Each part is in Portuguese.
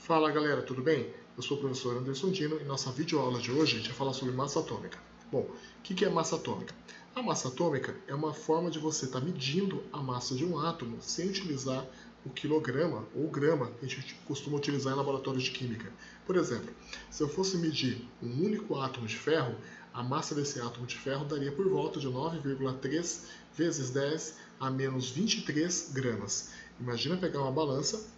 Fala galera, tudo bem? Eu sou o professor Anderson Dino e nossa videoaula de hoje a gente vai falar sobre massa atômica. Bom, o que é massa atômica? A massa atômica é uma forma de você estar medindo a massa de um átomo sem utilizar o quilograma ou grama que a gente costuma utilizar em laboratórios de química. Por exemplo, se eu fosse medir um único átomo de ferro, a massa desse átomo de ferro daria por volta de 9,3 vezes 10 a menos 23 gramas. Imagina pegar uma balança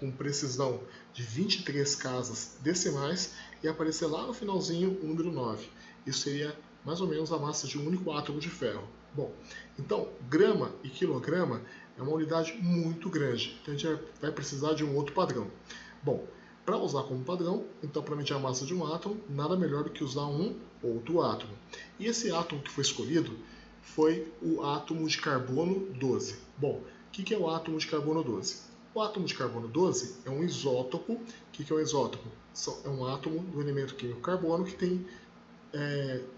com precisão de 23 casas decimais e aparecer lá no finalzinho o número 9. Isso seria mais ou menos a massa de um único átomo de ferro. Bom, então grama e quilograma é uma unidade muito grande, então a gente vai precisar de um outro padrão. Bom, para usar como padrão, então para medir a massa de um átomo, nada melhor do que usar um outro átomo. E esse átomo que foi escolhido foi o átomo de carbono 12. Bom, o que é o átomo de carbono 12? O átomo de carbono 12 é um isótopo. O que é um isótopo? É um átomo do elemento químico carbono que tem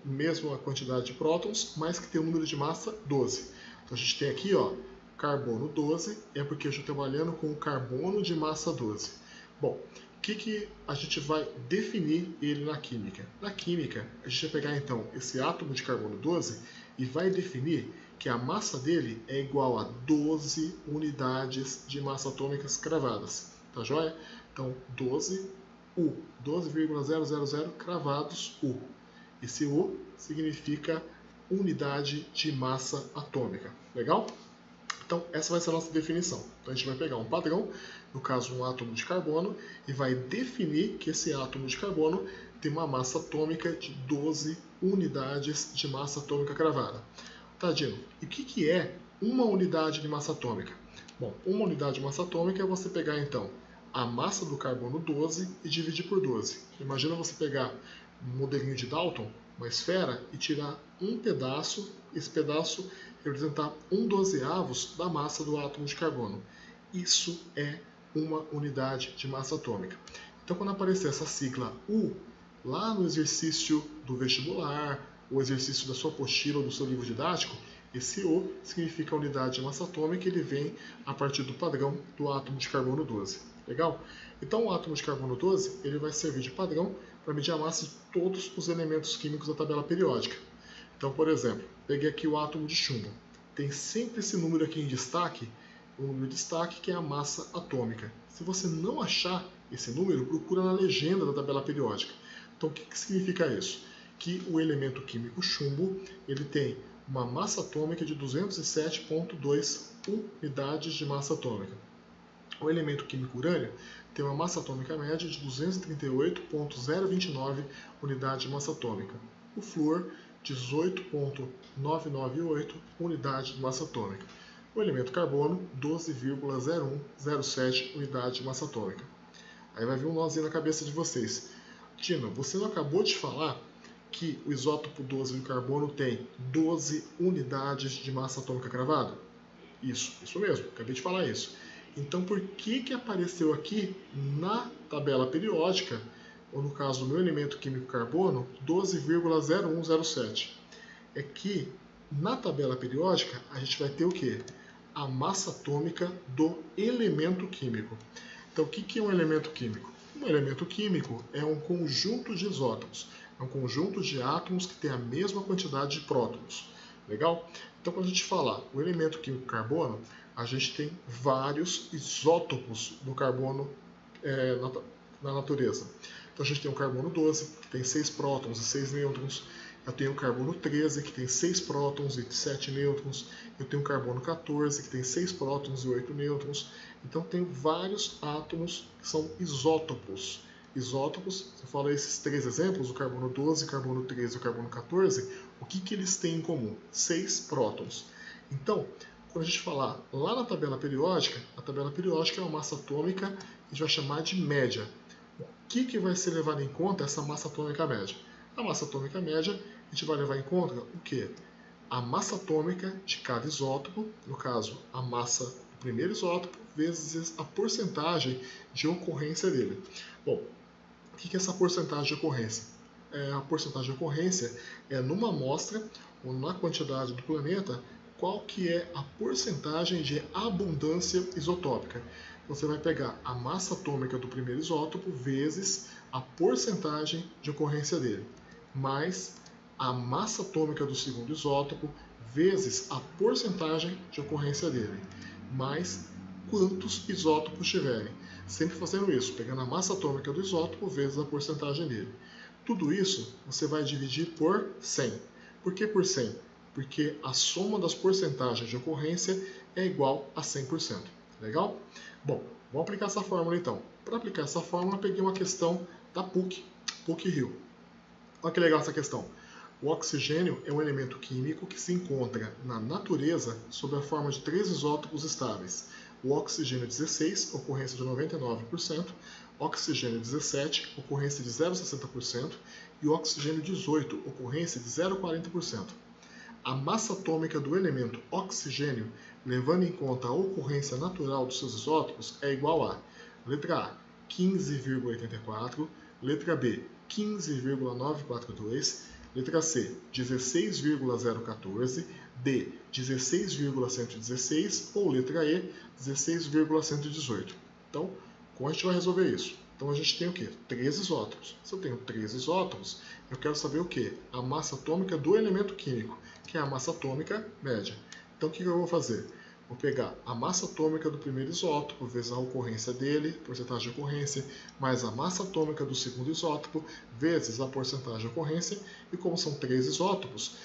mesmo a quantidade de prótons, mas que tem um número de massa 12. Então a gente tem aqui, ó, carbono 12, é porque eu estou trabalhando com o carbono de massa 12. Bom, o que a gente vai definir ele na química? Na química, a gente vai pegar então esse átomo de carbono 12 e vai definir que a massa dele é igual a 12 unidades de massa atômicas cravadas. Tá joia? Então, 12 U, 12,000 cravados U. Esse U significa unidade de massa atômica. Legal? Então, essa vai ser a nossa definição. Então, a gente vai pegar um padrão, no caso um átomo de carbono, e vai definir que esse átomo de carbono tem uma massa atômica de 12 unidades de massa atômica cravada. Tá, Dino, e o que é uma unidade de massa atômica? Bom, uma unidade de massa atômica é você pegar, então, a massa do carbono 12 e dividir por 12. Imagina você pegar um modelinho de Dalton, uma esfera, e tirar um pedaço, esse pedaço representar 1/12 da massa do átomo de carbono. Isso é uma unidade de massa atômica. Então, quando aparecer essa sigla U, lá no exercício do vestibular, o exercício da sua apostila ou do seu livro didático, esse U significa a unidade de massa atômica e ele vem a partir do padrão do átomo de carbono 12. Legal? Então o átomo de carbono 12 ele vai servir de padrão para medir a massa de todos os elementos químicos da tabela periódica. Então, por exemplo, peguei aqui o átomo de chumbo. Tem sempre esse número aqui em destaque, o número de destaque que é a massa atômica. Se você não achar esse número, procura na legenda da tabela periódica. Então o que significa isso? Que o elemento químico chumbo ele tem uma massa atômica de 207,2 unidades de massa atômica. O elemento químico urânio tem uma massa atômica média de 238,029 unidades de massa atômica. O flúor, 18,998 unidades de massa atômica. O elemento carbono, 12,0107 unidades de massa atômica. Aí vai vir um nozinho na cabeça de vocês. Dino, você não acabou de falar que o isótopo 12 do carbono tem 12 unidades de massa atômica cravada? Isso mesmo, acabei de falar isso. Então por que apareceu aqui na tabela periódica, ou no caso do meu elemento químico carbono, 12,0107? É que na tabela periódica a gente vai ter o quê? A massa atômica do elemento químico. Então o que é um elemento químico? Um elemento químico é um conjunto de isótopos, é um conjunto de átomos que tem a mesma quantidade de prótons. Legal? Então, quando a gente fala o elemento químico carbono, a gente tem vários isótopos do carbono na natureza. Então, a gente tem o carbono 12, que tem 6 prótons e 6 nêutrons. Eu tenho o carbono 13, que tem 6 prótons e 7 nêutrons. Eu tenho o carbono 14, que tem 6 prótons e 8 nêutrons. Então, tem vários átomos que são isótopos. Isótopos, se eu falo esses 3 exemplos, o carbono 12, o carbono 13 e o carbono 14, o que eles têm em comum? 6 prótons. Então, quando a gente falar lá na tabela periódica, a tabela periódica é uma massa atômica que a gente vai chamar de média. O que vai ser levado em conta essa massa atômica média? A massa atômica média, a gente vai levar em conta o quê? A massa atômica de cada isótopo, no caso, a massa do primeiro isótopo, vezes a porcentagem de ocorrência dele. Bom, o que é essa porcentagem de ocorrência? A porcentagem de ocorrência é numa amostra, ou na quantidade do planeta, qual que é a porcentagem de abundância isotópica. você vai pegar a massa atômica do primeiro isótopo vezes a porcentagem de ocorrência dele, mais a massa atômica do segundo isótopo vezes a porcentagem de ocorrência dele, mais quantos isótopos tiverem. Sempre fazendo isso, pegando a massa atômica do isótopo vezes a porcentagem dele. Tudo isso você vai dividir por 100. Por que por 100? Porque a soma das porcentagens de ocorrência é igual a 100%. Legal? Bom, vamos aplicar essa fórmula então. Para aplicar essa fórmula, peguei uma questão da PUC-Rio. Olha que legal essa questão. O oxigênio é um elemento químico que se encontra na natureza sob a forma de 3 isótopos estáveis. O oxigênio 16, ocorrência de 99%, oxigênio 17, ocorrência de 0,60% e o oxigênio 18, ocorrência de 0,40%. A massa atômica do elemento oxigênio, levando em conta a ocorrência natural dos seus isótopos, é igual a letra A, 15,84, letra B, 15,942, letra C, 16,014, D, 16,116 ou letra E, 16,118. Então, como a gente vai resolver isso? Então a gente tem o quê? 3 isótopos. Se eu tenho 3 isótopos, eu quero saber o quê? A massa atômica do elemento químico, que é a massa atômica média. Então o que eu vou fazer? Vou pegar a massa atômica do primeiro isótopo, vezes a ocorrência dele, porcentagem de ocorrência, mais a massa atômica do segundo isótopo, vezes a porcentagem de ocorrência, e como são 3 isótopos,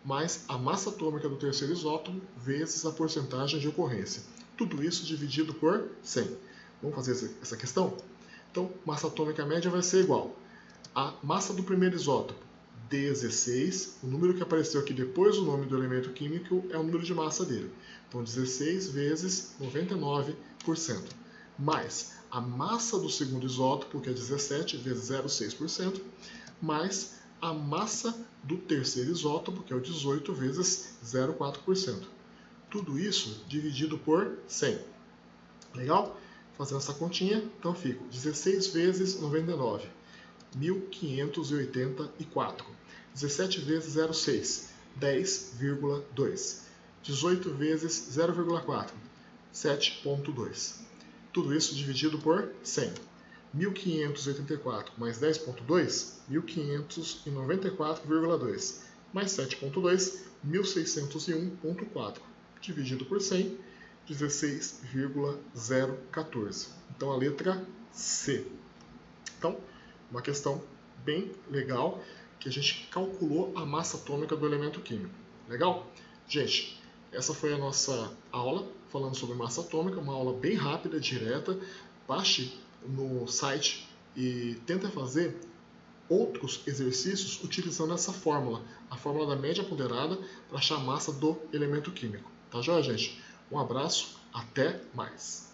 mais a massa atômica do terceiro isótopo, vezes a porcentagem de ocorrência. Tudo isso dividido por 100. Vamos fazer essa questão? Então, massa atômica média vai ser igual a massa do primeiro isótopo, 16, o número que apareceu aqui depois do nome do elemento químico é o número de massa dele. Então, 16 vezes 99%, mais a massa do segundo isótopo, que é 17 vezes 0,6%, mais a massa do terceiro isótopo, que é o 18 vezes 0,4%. Tudo isso dividido por 100. Legal? Fazendo essa continha, então fico 16 vezes 99, 1584. 17 vezes 0,6, 10,2. 18 vezes 0,4, 7,2. Tudo isso dividido por 100. 1584 mais 10,2, 1594,2. Mais 7,2, 1601,4. Dividido por 100, 16,014. Então a letra C. Então, uma questão bem legal que a gente calculou a massa atômica do elemento químico. Legal? Gente, essa foi a nossa aula falando sobre massa atômica, uma aula bem rápida, direta. Baixe no site e tenta fazer outros exercícios utilizando essa fórmula, a fórmula da média ponderada, para achar a massa do elemento químico. Tá joia, gente? Um abraço, até mais!